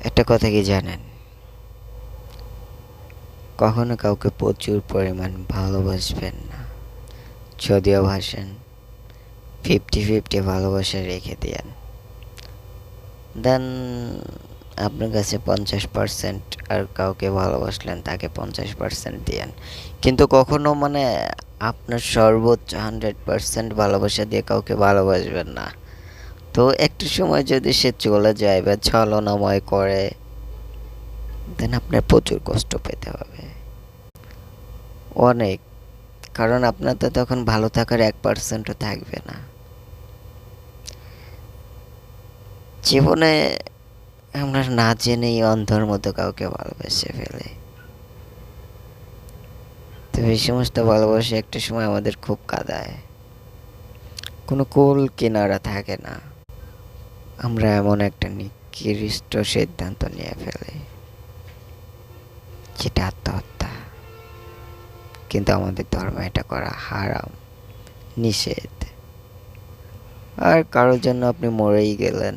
একটা কথা কি জানেন? কখনো কাউকে প্রচুর পরিমাণ ভালোবাসবেন না। যদিও বাসেন, 50-50 ভালোবাসা রেখে দিয়েন। দেন আপনার কাছে 50% আর কাউকে ভালোবাসলেন তাকে 50% দিয়েন। কিন্তু কখনো আপনার সর্বোচ্চ 100% ভালোবাসা দিয়ে কাউকে ভালোবাসবেন না। তো একটু সময় যদি সে চলে যায় বা ছলনাময় করে, দেন আপনার প্রচুর কষ্ট পেতে হবে, অনেক। কারণ আপনার তো তখন ভালো থাকার 1%ও থাকবে না। জীবনে আমরা না জেনেই অন্ধের মতো কাউকে ভালোবেসে ফেলে। তো এই সমস্ত ভালোবাসা একটা সময় আমাদের খুব কাঁদায়, কোনো কুল কিনারা থাকে না। আমরা এমন একটা নিকৃষ্ট সিদ্ধান্ত নিয়ে ফেলি, যেটা আত্মহত্যা। কিন্তু আমাদের ধর্মে এটা করা হারাম, নিষেধ। আর কারোর জন্য আপনি মরেই গেলেন,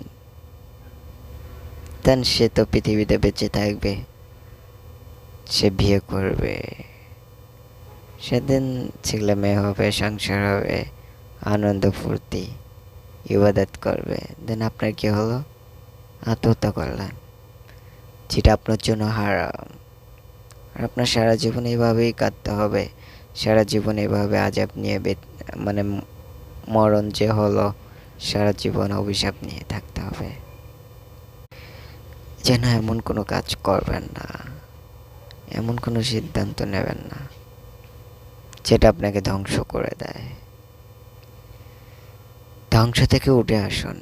দেন সে তো পৃথিবীতে বেঁচে থাকবে, সে বিয়ে করবে, সেদিন ছেলে মেয়ে হবে, সংসার হবে, আনন্দ ফুর্তি, ইবাদত করবে। দেন আপনার কি হলো? আত্মহত্যা করলেন, যেটা আপনার জন্য হারাম। আর আপনার সারা জীবন এভাবেই কাটতে হবে, সারা জীবন এভাবে আযাব নিয়ে মানে মরণ যে হলো, সারা জীবন অভিশাপ নিয়ে থাকতে হবে। যেন এমন কোনো কাজ করবেন না, এমন কোনো সিদ্ধান্ত নেবেন না যেটা আপনাকে ধ্বংস করে দেয়। ধ্বংস থেকে উঠে আসুন,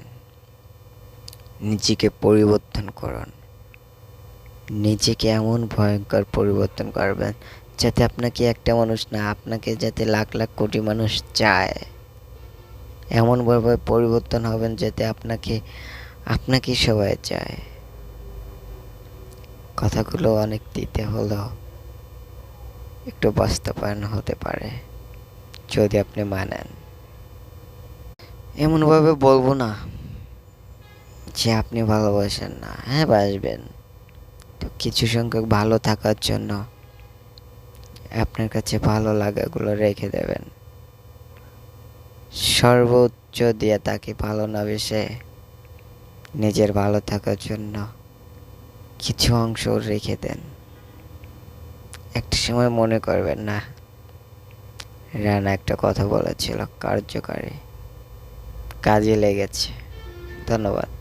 নিজেকে পরিবর্তন করুন। নিজেকে এমন ভয়ঙ্কর পরিবর্তন করবেন যাতে আপনাকে একটা মানুষ না, আপনাকে যাতে লাখ লাখ কোটি মানুষ চায়। এমনভাবে পরিবর্তন হবেন যাতে আপনাকে সবাই চায়। কথাগুলো অনেক দিতে হলেও একটু বাস্তবায়ন হতে পারে যদি আপনি মানেন। এমনভাবে বলবো না যে আপনি ভালোবাসেন না। হ্যাঁ, বাসবেন, তো কিছু সংখ্যক ভালো থাকার জন্য আপনার কাছে ভালো লাগাগুলো রেখে দেবেন। সর্বোচ্চ দিয়ে তাকে ভালো না বেসে নিজের ভালো থাকার জন্য কিছু অংশ রেখে দেন। একটা সময় মনে করবেন না, রানা একটা কথা বলেছিল, কার্যকারী কাজে লেগেছে। ধন্যবাদ।